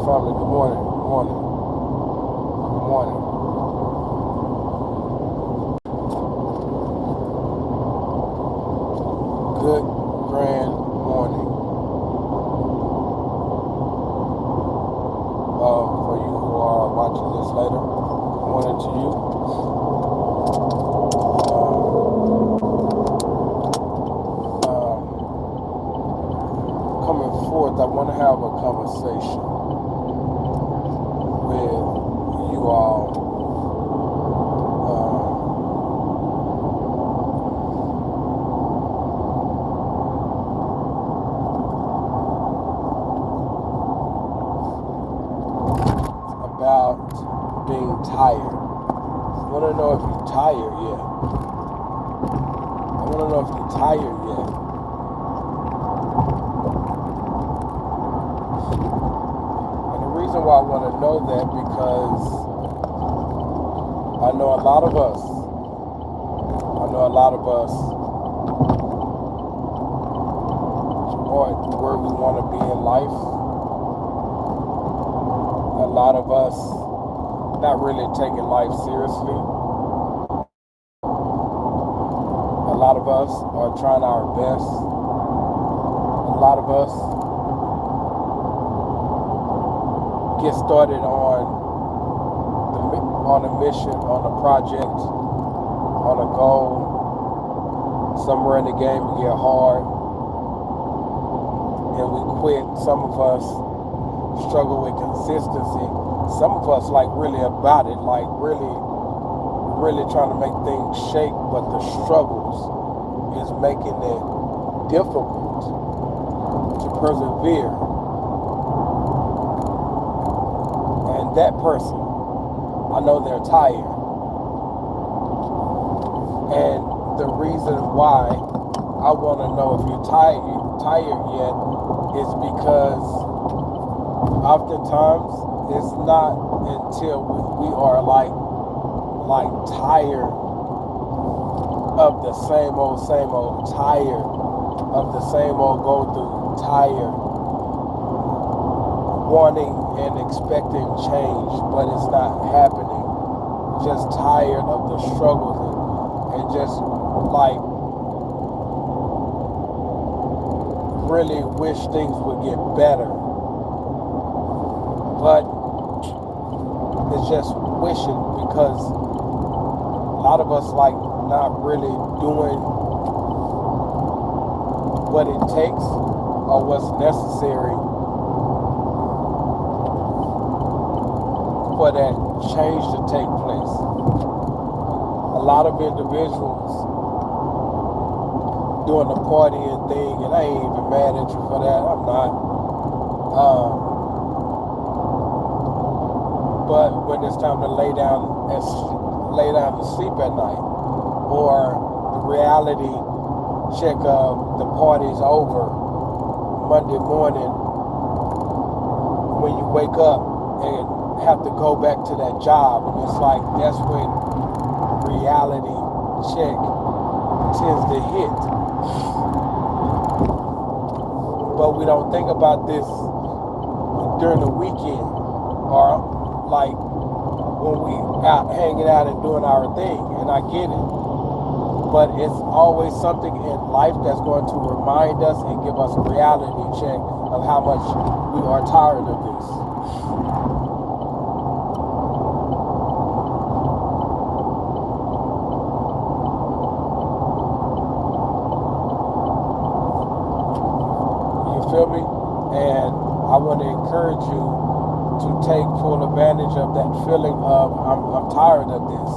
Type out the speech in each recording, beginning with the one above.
family. Good morning. Good morning. Good morning. Good grand morning. For you who are watching this later, good morning to you. Coming forth, I want to have a conversation with you all about being tired. I want to know if you're tired yet. I want to know if you're tired yet. And the reason why I want to know that because I know a lot of us aren't where we want to be in life. A lot of us not really taking life seriously. A lot of us are trying our best. A lot of us get started on a mission, on a project, on a goal. Somewhere in the game we get hard and we quit. Some of us struggle with consistency. Some of us like really about it, like really trying to make things shake, but the struggles is making it difficult to persevere. And that person, I know they're tired. And the reason why I want to know if you're tired yet is because oftentimes it's not until we are like tired of the same old, tired of the same old go through, tired wanting and expecting change, but it's not happening. Just tired of the struggles and just like really wish things would get better. But it's just wishing because a lot of us like not really doing what it takes or what's necessary for that change to take place. A lot of individuals doing the partying thing, and I ain't even mad at you for that. I'm not. But when it's time to lay down to sleep at night, or the reality check of the party's over Monday morning, when you wake up and have to go back to that job, and it's like that's when reality check tends to hit. But we don't think about this during the weekend or like when we out hanging out and doing our thing, and I get it. But it's always something in life that's going to remind us and give us a reality check of how much we are tired of this. You feel me? And I want to encourage you to take full advantage of that feeling of I'm tired of this.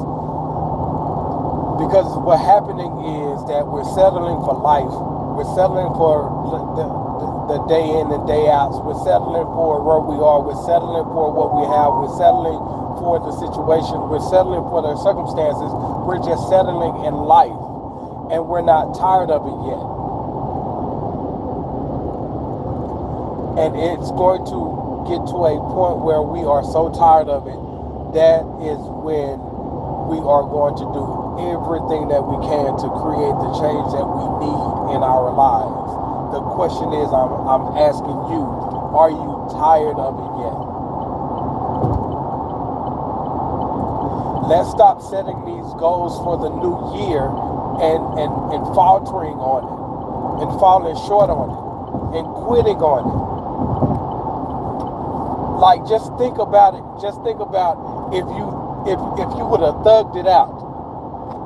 Because what's happening is that we're settling for life. We're settling for the day in and day out. We're settling for where we are. We're settling for what we have. We're settling for the situation. We're settling for the circumstances. We're just settling in life. And we're not tired of it yet. And it's going to get to a point where we are so tired of it, that is when we are going to do everything that we can to create the change that we need in our lives. The question is, I'm asking you, are you tired of it yet? Let's stop setting these goals for the new year and faltering on it and falling short on it and quitting on it. Like, just think about it. Just think about if you would have thugged it out.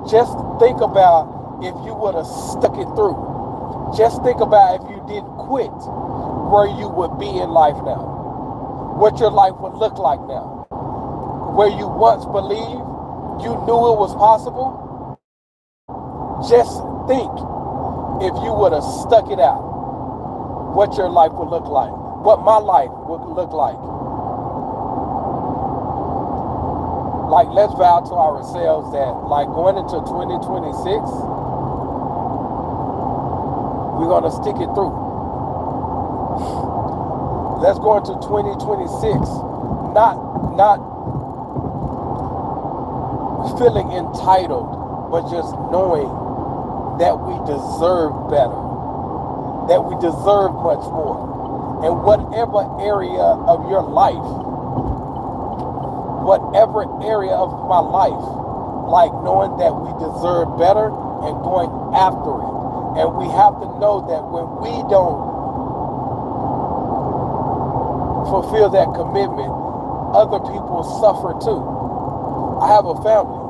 Just think about if you would have stuck it through. Just think about if you didn't quit, where you would be in life now. What your life would look like now. Where you once believed you knew it was possible. Just think if you would have stuck it out, what your life would look like. What my life would look like. Like, let's vow to ourselves that, like, going into 2026, we're going to stick it through. Let's go into 2026, not feeling entitled, but just knowing that we deserve better, that we deserve much more. In whatever area of your life, whatever area of my life, like knowing that we deserve better and going after it. And we have to know that when we don't fulfill that commitment, other people suffer too. I have a family.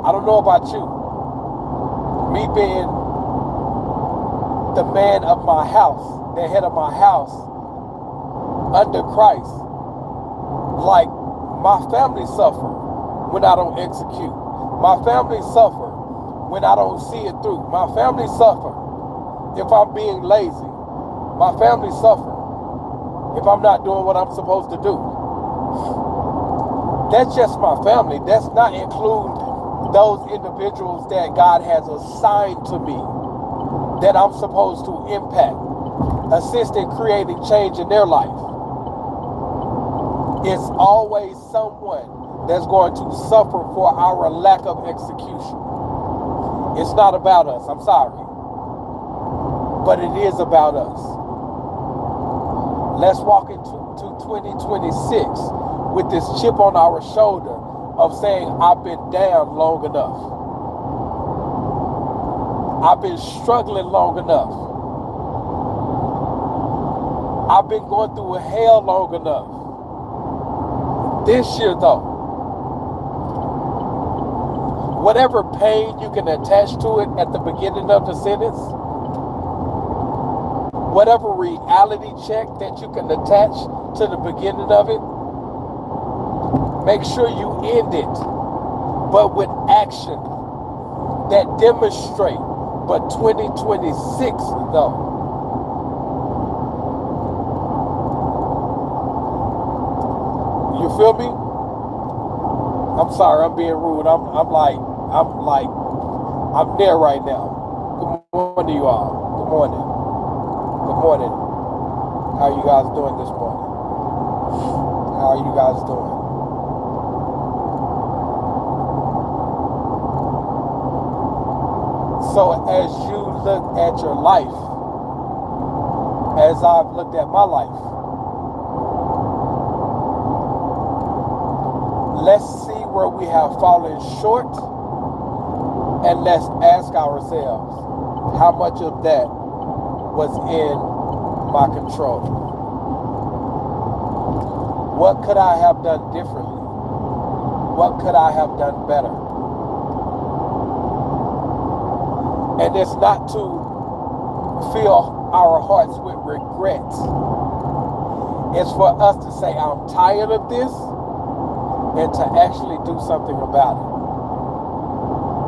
I don't know about you. Me being the man of my house, the head of my house, under Christ, like, my family suffer when I don't execute. My family suffer when I don't see it through. My family suffer if I'm being lazy. My family suffer if I'm not doing what I'm supposed to do. That's just my family. That's not including those individuals that God has assigned to me that I'm supposed to impact, assist in creating change in their life. It's always someone that's going to suffer for our lack of execution. It's not about us, I'm sorry, but it is about us. Let's walk into 2026 with this chip on our shoulder of saying, I've been down long enough. I've been struggling long enough. I've been going through hell long enough. This year, though, whatever pain you can attach to it at the beginning of the sentence, whatever reality check that you can attach to the beginning of it, make sure you end it, but with action that demonstrate. But 2026, though, you feel me? I'm sorry, I'm being rude. I'm there right now. Good morning, you all. Good morning. Good morning. How are you guys doing this morning? How are you guys doing? So as you look at your life, as I've looked at my life, let's see where we have fallen short, and let's ask ourselves, how much of that was in my control? What could I have done differently? What could I have done better? And it's not to fill our hearts with regret. It's for us to say, I'm tired of this, and to actually do something about it.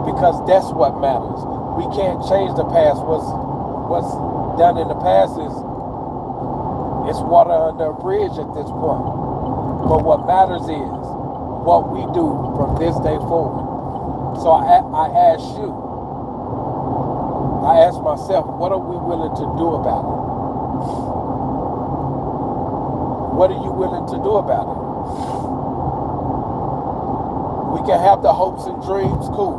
Because that's what matters. We can't change the past. What's done in the past it's water under a bridge at this point. But what matters is what we do from this day forward. So I ask you, I ask myself, what are we willing to do about it? What are you willing to do about it? We can have the hopes and dreams, cool.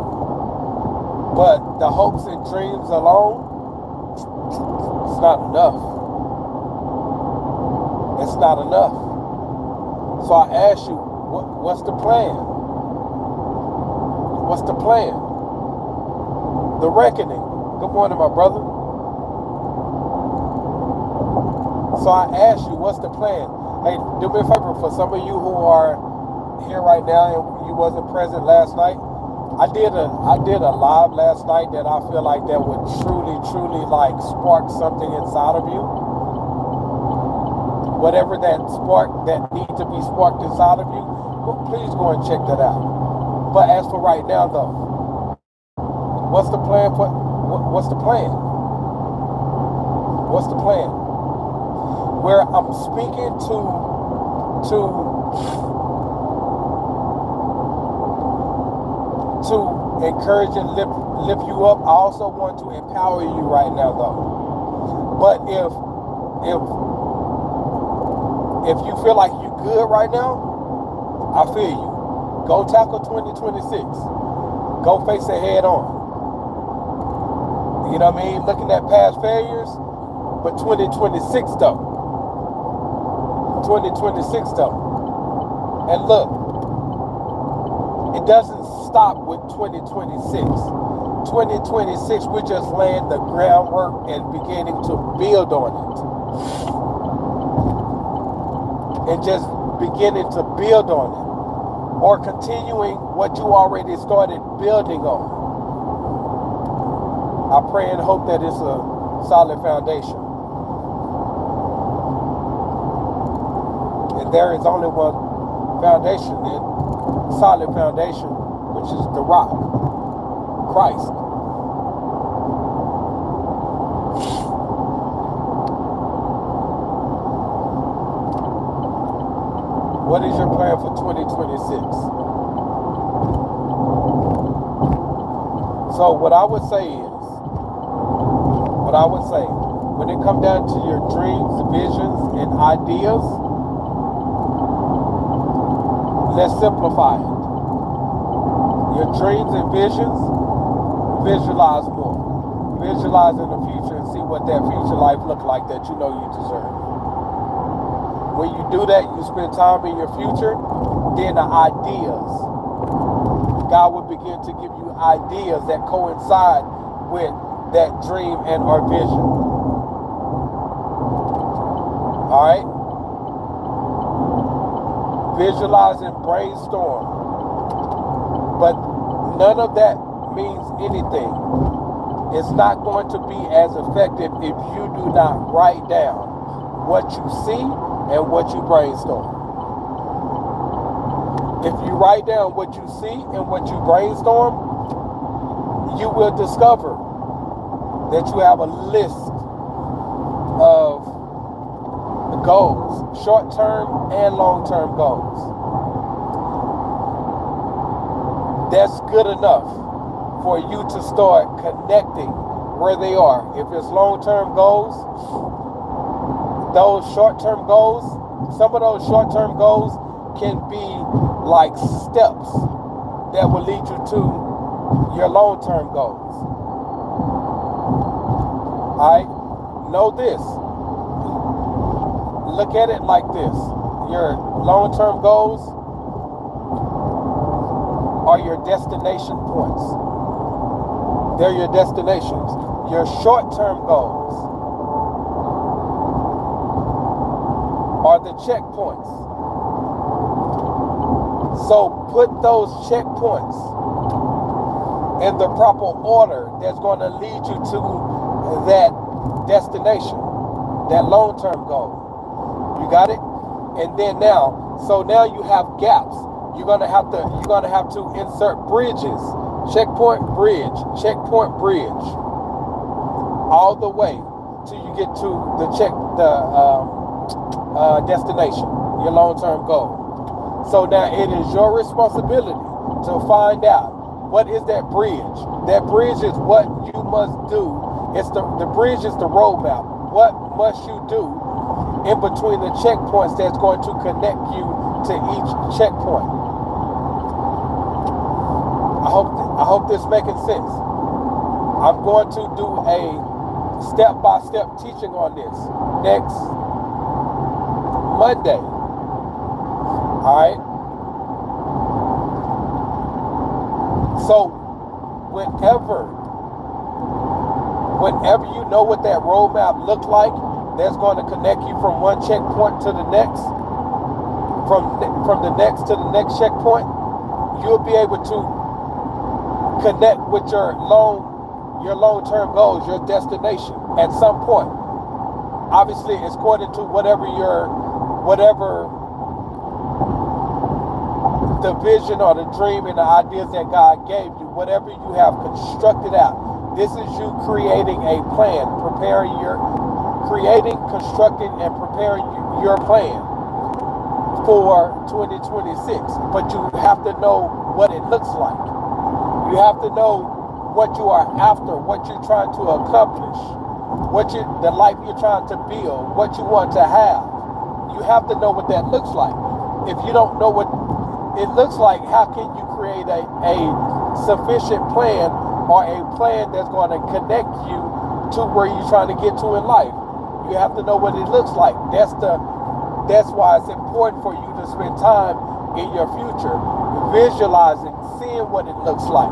But the hopes and dreams alone, it's not enough. It's not enough. So I ask you, what's the plan? What's the plan? The reckoning. Good morning, my brother. So I asked you, what's the plan? Hey, do me a favor, for some of you who are here right now and you wasn't present last night, I did a live last night that I feel like that would truly like spark something inside of you. Whatever that spark that needs to be sparked inside of you, please go and check that out. But as for right now, though, what's the plan? What's the plan? What's the plan? Where I'm speaking to encourage and lift you up. I also want to empower you right now, though. But if you feel like you good right now, I feel you. Go tackle 2026. Go face it head on. You know what I mean? Looking at past failures, but 2026 though. 2026 though. And look, it doesn't stop with 2026. 2026, we're just laying the groundwork and beginning to build on it. And just beginning to build on it. Or continuing what you already started building on. I pray and hope that it's a solid foundation. And there is only one foundation, solid foundation, which is the rock, Christ. What is your plan for 2026? So what I would say, when it comes down to your dreams, visions, and ideas, let's simplify it. Your dreams and visions, visualize more. Visualize in the future and see what that future life look like that you know you deserve. When you do that, you spend time in your future, then the ideas. God will begin to give you ideas that coincide with that dream and or vision. All right? Visualize and brainstorm. But none of that means anything. It's not going to be as effective if you do not write down what you see and what you brainstorm. If you write down what you see and what you brainstorm, you will discover that you have a list of goals, short-term and long-term goals. That's good enough for you to start connecting where they are. If it's long-term goals, those short-term goals, some of those short-term goals can be like steps that will lead you to your long-term goals. All right? Know this. Look at it like this. Your long-term goals are your destination points. They're your destinations. Your short-term goals are the checkpoints. So put those checkpoints in the proper order that's going to lead you to that destination, that long-term goal. You got it? And then now you have gaps. You're gonna have to insert bridges. Checkpoint, bridge, all the way till you get to the destination, your long-term goal. So now it is your responsibility to find out what is that bridge. That bridge is what you must do. It's the bridge is the roadmap. What must you do in between the checkpoints that's going to connect you to each checkpoint? I hope this making sense. I'm going to do a step-by-step teaching on this next Monday. All right? So whenever you know what that roadmap looked like, that's going to connect you from one checkpoint to the next, from the next to the next checkpoint, you'll be able to connect with your long-term goals, your destination at some point. Obviously, it's according to whatever the vision or the dream and the ideas that God gave you, whatever you have constructed out. This is you creating a plan, constructing and preparing your plan for 2026. But you have to know what it looks like. You have to know what you are after, what you're trying to accomplish, the life you're trying to build, what you want to have. You have to know what that looks like. If you don't know what it looks like, how can you create a sufficient plan or a plan that's going to connect you to where you're trying to get to in life? You have to know what it looks like. That's why it's important for you to spend time in your future, visualizing, seeing what it looks like.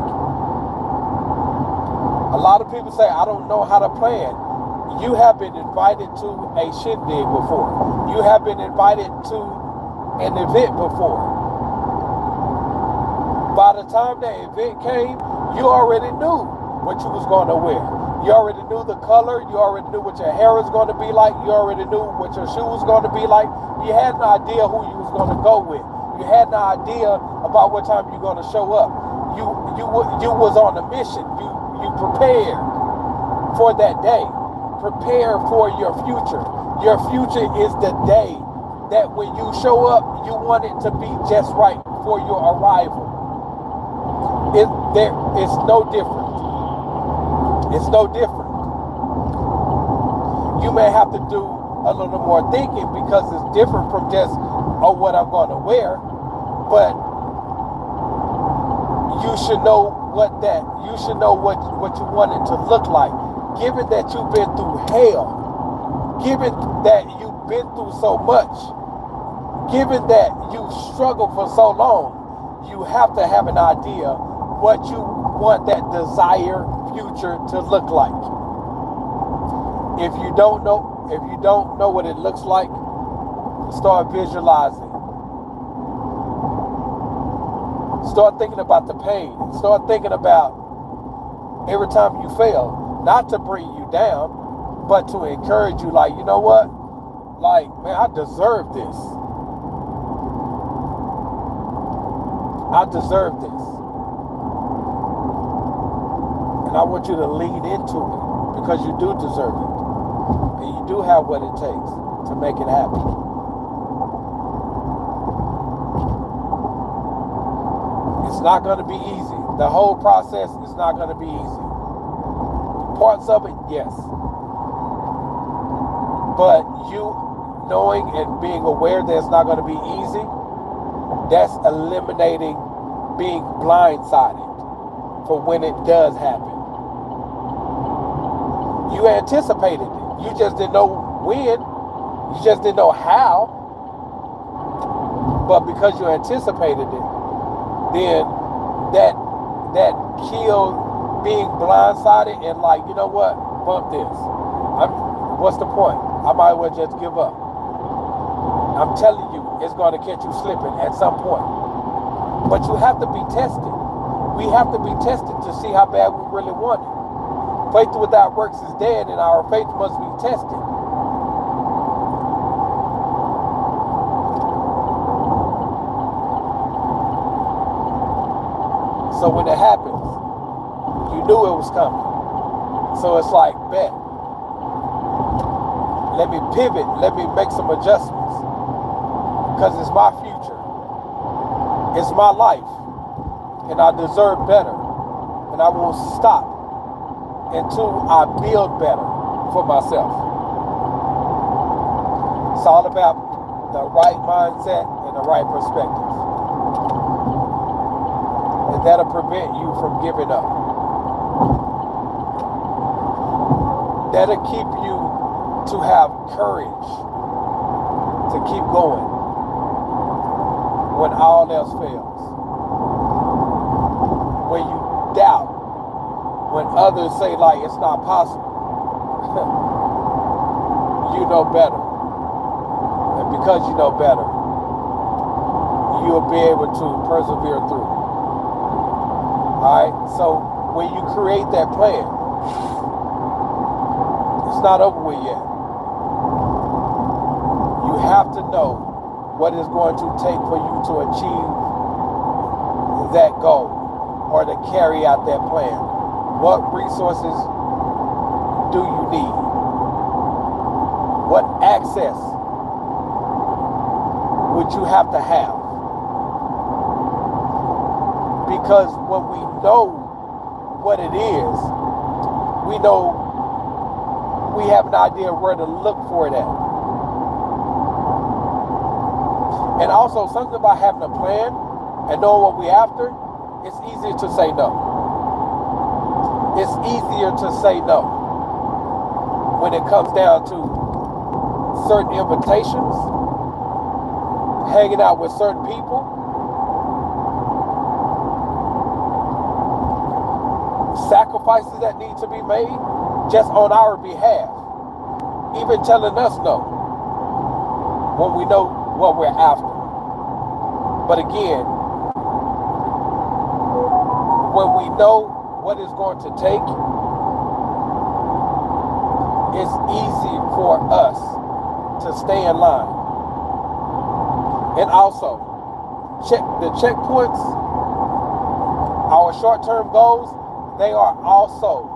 A lot of people say, I don't know how to plan. You have been invited to a shindig before. You have been invited to an event before. By the time that event came, you already knew what you was going to wear. You already knew the color. You already knew what your hair was going to be like. You already knew what your shoe was going to be like. You had an idea who you was going to go with. You had an idea about what time you're going to show up. You was on a mission. You prepared for that day. Prepare for your future. Your future is the day that when you show up, you want it to be just right for your arrival. It's no different. It's no different. You may have to do a little more thinking because it's different from just, oh, what I'm going to wear. But you should know what you want it to look like. Given that you've been through hell, given that you've been through so much, given that you've struggled for so long, you have to have an idea what you want that desired future to look like. If you don't know what it looks like, start visualizing. Start thinking about the pain. Start thinking about every time you fail, not to bring you down, but to encourage you, like, you know what? Like, man, I deserve this. I deserve this. And I want you to lean into it because you do deserve it. And you do have what it takes to make it happen. It's not going to be easy. The whole process is not going to be easy. Parts of it, yes. But you knowing and being aware that it's not going to be easy, that's eliminating being blindsided for when it does happen. You anticipated it. You just didn't know when. You just didn't know how. But because you anticipated it, then that killed being blindsided and like, you know what? Bump this. What's the point? I might as well just give up. I'm telling you, it's going to catch you slipping at some point. But you have to be tested. We have to be tested to see how bad we really want it. Faith without works is dead, and our faith must be tested. So when it happens, you knew it was coming. So it's like, bet. Let me pivot. Let me make some adjustments. Because it's my future. It's my life. And I deserve better. And I won't stop until I build better for myself. It's all about the right mindset and the right perspective. And that'll prevent you from giving up. That'll keep you to have courage to keep going when all else fails. When you others say like it's not possible, you know better. And because you know better, you'll be able to persevere through. Alright? So when you create that plan, it's not over with yet. You have to know what it's going to take for you to achieve that goal or to carry out that plan. What resources do you need? What access would you have to have? Because when we know what it is, we know we have an idea where to look for it at. And also something about having a plan and knowing what we're after, it's easier to say no. It's easier to say no when it comes down to certain invitations, hanging out with certain people, sacrifices that need to be made just on our behalf, even telling us no when we know what we're after. But again, when we know what it's going to take, it's easy for us to stay in line. And also, check the checkpoints, our short-term goals, they are also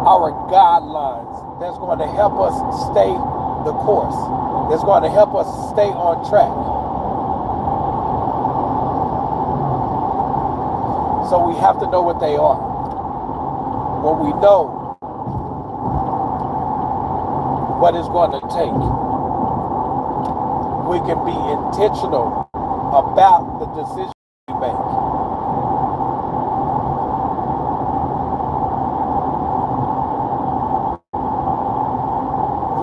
our guidelines that's going to help us stay the course. That's going to help us stay on track. So we have to know what they are. When we know what it's going to take, we can be intentional about the decision we make.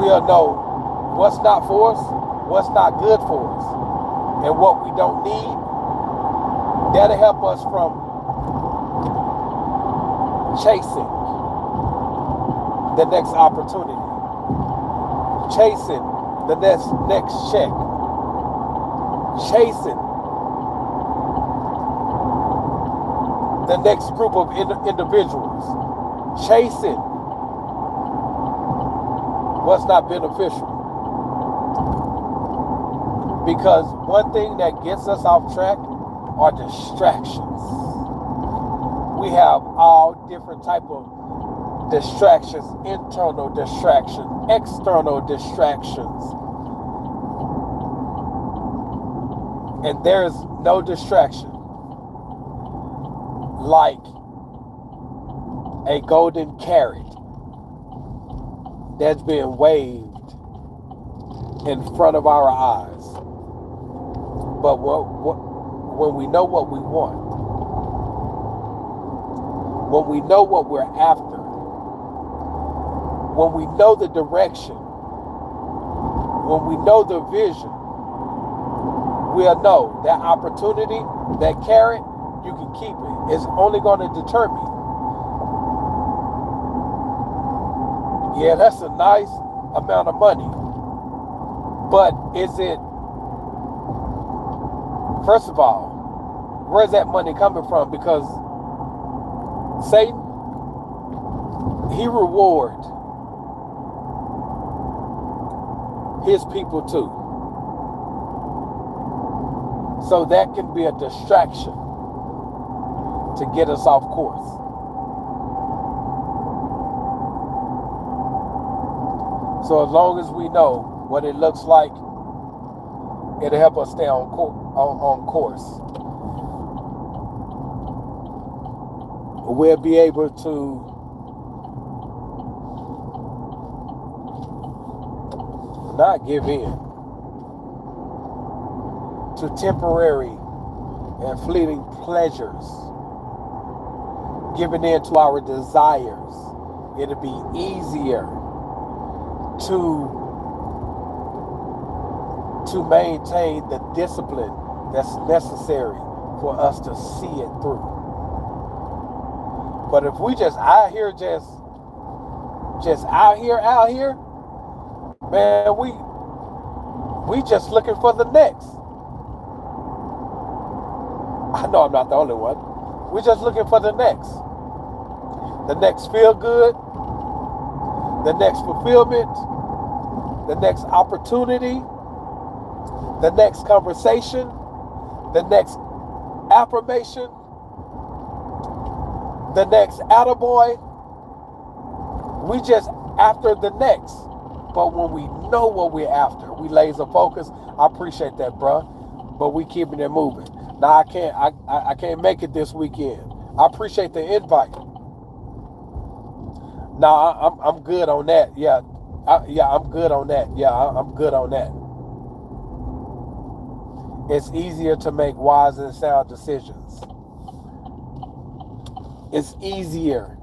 We'll know what's not for us, what's not good for us, and what we don't need. That'll help us from chasing the next opportunity, chasing the next check, chasing the next group of individuals, chasing what's not beneficial. Because one thing that gets us off track are distractions. We have all different type of distractions, internal distractions, external distractions. And there's no distraction like a golden carrot that's being waved in front of our eyes. But when we know what we want, when we know what we're after, when we know the direction, when we know the vision, we'll know that opportunity, that carrot, you can keep it. It's only going to deter me. Yeah, that's a nice amount of money. But is it, first of all, where's that money coming from? Because Satan, he rewards his people too. So that can be a distraction to get us off course. So as long as we know what it looks like, it'll help us stay on course. We'll be able to not give in to temporary and fleeting pleasures, giving in to our desires. It'll be easier to maintain the discipline that's necessary for us to see it through. But if we just out here, just out here, man, we just looking for the next. I know I'm not the only one. We just looking for the next. The next feel good, the next fulfillment, the next opportunity, the next conversation, the next affirmation, the next attaboy. We just after the next. But when we know what we're after, we laser focus. I appreciate that, bruh. But we keeping it moving. Now I can't make it this weekend. I appreciate the invite. Now I'm good on that. Yeah, I'm good on that. Yeah, I'm good on that. It's easier to make wise and sound decisions. It's easier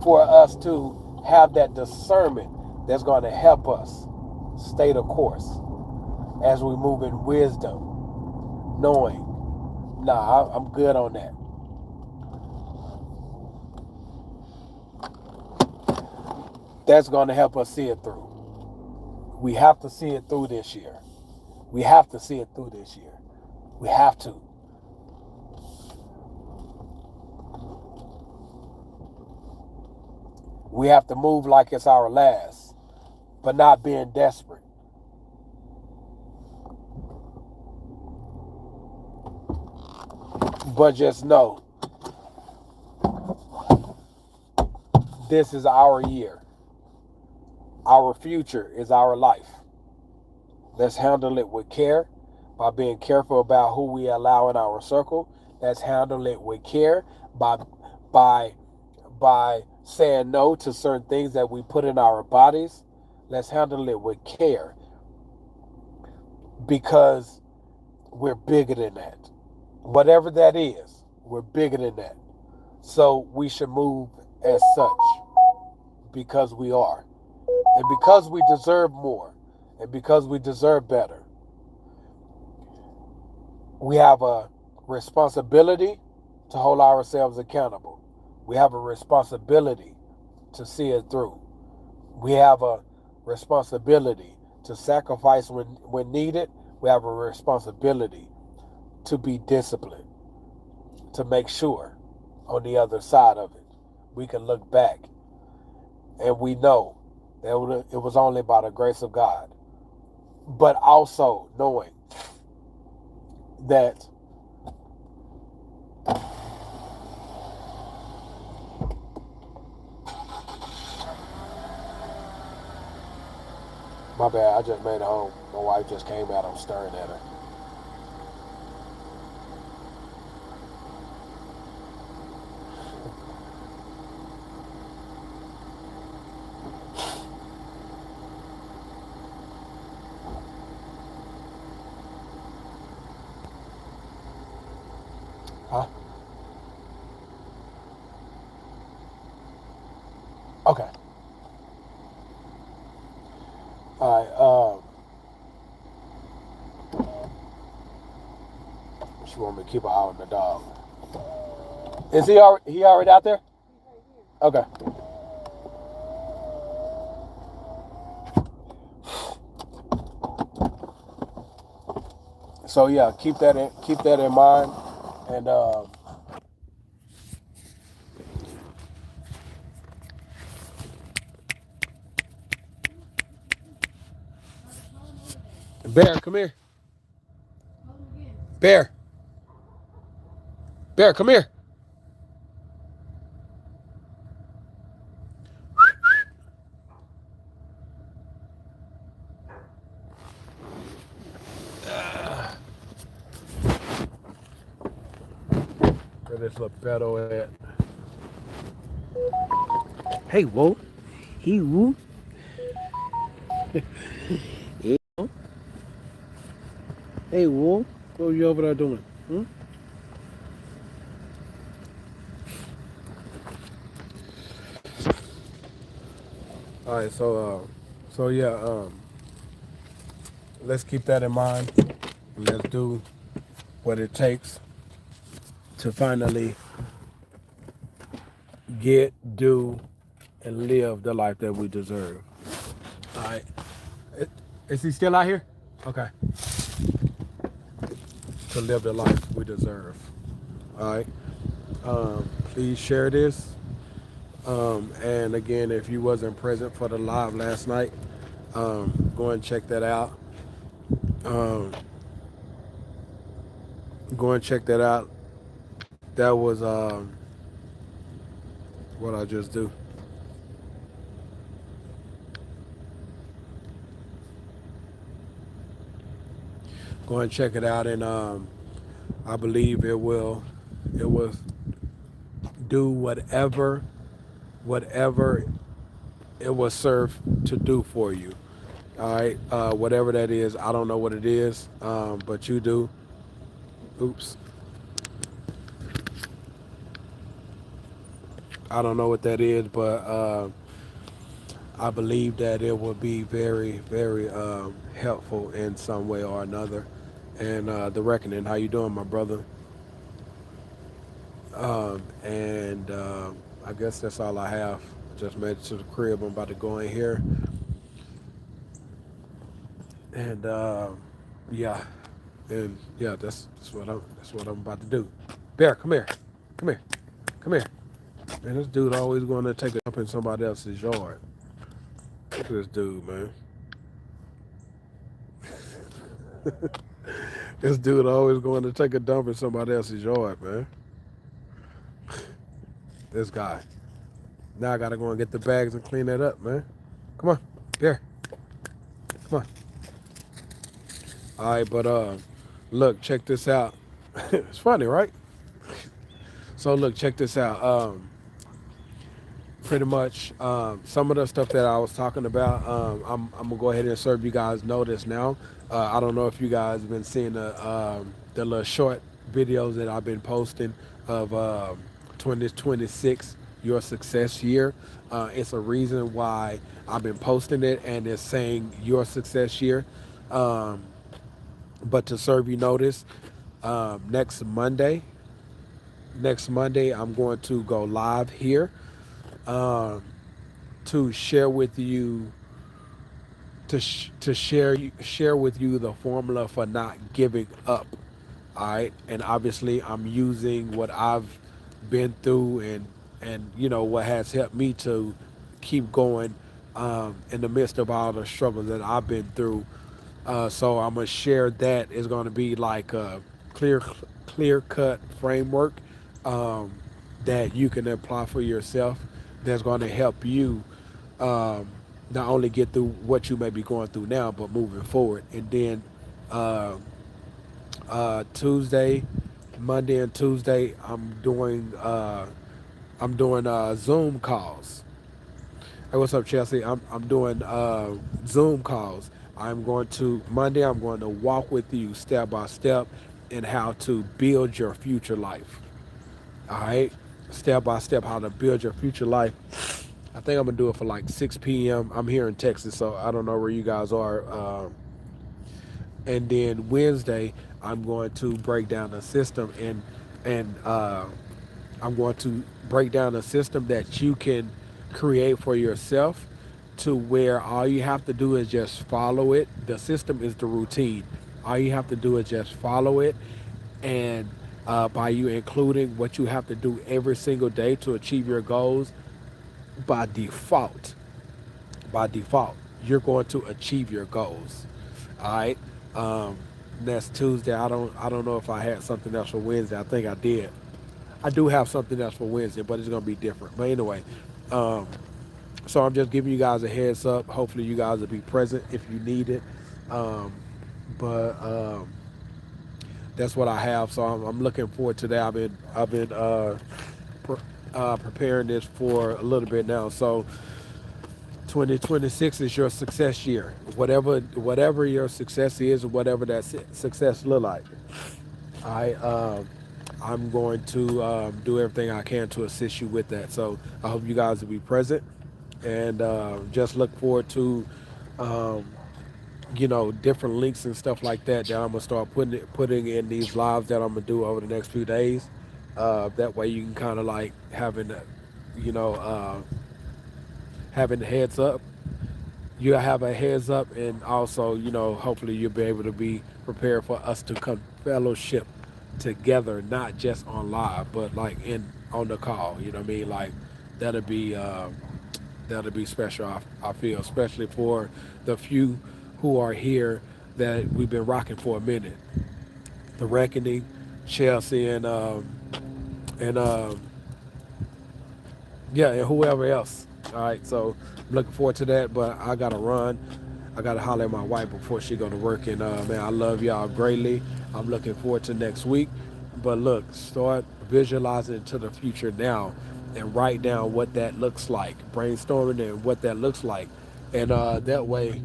for us to have that discernment that's going to help us stay the course as we move in wisdom, knowing, I'm good on that. That's going to help us see it through. We have to see it through this year. We have to see it through this year. We have to. We have to move like it's our last, but not being desperate. But just know, this is our year. Our future is our life. Let's handle it with care by being careful about who we allow in our circle. Let's handle it with care by saying no to certain things that we put in our bodies. Let's handle it with care because we're bigger than that. Whatever that is, we're bigger than that. So we should move as such because we are. And because we deserve more. And because we deserve better. We have a responsibility to hold ourselves accountable. We have a responsibility to see it through. We have a responsibility to sacrifice when needed. We have a responsibility to be disciplined, to make sure on the other side of it, we can look back and we know that it was only by the grace of God. But also knowing that my bad, I just made it home. My wife just came out, I'm staring at her. Huh? Okay. All right. She want me to keep an eye on the dog. Is he already out there? Okay. So yeah, keep that in mind, and Bear, come here. Bear, come here. Where this little pedo at? Hey, whoa. He woo. Hey, whoa. What are you over there doing? All right, so yeah, let's keep that in mind. Let's do what it takes to finally get, do, and live the life that we deserve. All right. Is he still out here? Okay. To live the life we deserve. All right. Please share this. And again, if you wasn't present for the live last night, go and check that out. Um, go and check that out. That was what I just do. Go and check it out, and I believe it will do whatever it was served to do for you. All right, whatever that is, I don't know what it is, but you do. Oops, I don't know what that is, but I believe that it will be very, very helpful in some way or another. And the reckoning, how you doing, my brother? And I guess that's all I have. Just made it to the crib. I'm about to go in here, and yeah, and yeah, that's what I'm about to do. Bear, come here, come here, come here. Man, this dude always going to take a dump in somebody else's yard. Look at this dude, man. This dude always going to take a dump in somebody else's yard, man. This guy. Now I gotta go and get the bags and clean that up, man. Come on, here. Come on. All right, but look, check this out. It's funny, right? So look, check this out. Pretty much some of the stuff that I was talking about. I'm gonna go ahead and serve you guys notice now. I don't know if you guys have been seeing the little short videos that I've been posting of 2026, your success year. It's a reason why I've been posting it, and it's saying your success year. Um, but to serve you notice, next Monday, I'm going to go live here um, to share with you to share with you the formula for not giving up. All right, and obviously I'm using what I've been through, and what has helped me to keep going in the midst of all the struggles that I've been through. So I'm gonna share that. It's gonna be like a clear clear cut framework um, that you can apply for yourself. That's going to help you um, not only get through what you may be going through now, but moving forward. And then uh, Tuesday, Monday, and Tuesday, I'm doing Zoom calls. Hey, what's up, Chelsea? I'm doing Zoom calls. Monday. I'm going to walk with you step by step in how to build your future life. All right, step by step, how to build your future life. I think I'm gonna do it for like 6 p.m. I'm here in Texas, so I don't know where you guys are. And then Wednesday, I'm going to break down the system, and I'm going to break down a system that you can create for yourself, to where all you have to do is just follow it. The system is the routine. All you have to do is just follow it, and by you including what you have to do every single day to achieve your goals, by default, by default, you're going to achieve your goals. All right. Um, Next Tuesday, I don't know if I had something else for Wednesday. I think I did. I do have something else for Wednesday, but it's gonna be different. But anyway, um, so I'm just giving you guys a heads up. Hopefully, you guys will be present if you need it. Um, but that's what I have. So I'm looking forward to that. I've been preparing this for a little bit now. So 2026 is your success year. Whatever your success is, or whatever that success look like. I'm going to do everything I can to assist you with that. So I hope you guys will be present, and just look forward to um, different links and stuff like that that I'm gonna start putting in these lives that I'm gonna do over the next few days. That way you can kind of like having you know, having the heads up. You have a heads up, and also, hopefully you'll be able to be prepared for us to come fellowship together, not just on live, but like in on the call. You know what I mean? Like that'll be that'll be special. I feel, especially for the few who are here that we've been rocking for a minute. The Reckoning, Chelsea, and yeah, and whoever else. All right, so I'm looking forward to that. But I gotta run. I gotta holler at my wife before she go to work. And man, I love y'all greatly. I'm looking forward to next week. But look, start visualizing to the future now, and write down what that looks like. Brainstorming and what that looks like, and that way,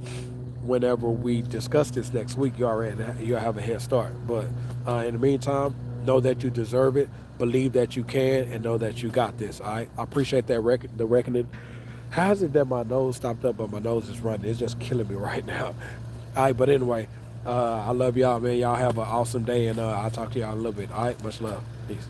whenever we discuss this next week, you'll have a head start. But in the meantime, know that you deserve it, believe that you can, and know that you got this. All right, I appreciate that the reckoning. How is it that my nose stopped up, but my nose is running? It's just killing me right now. All right, but anyway, I love y'all, man. Y'all have an awesome day, and I'll talk to y'all in a little bit. All right, much love. Peace.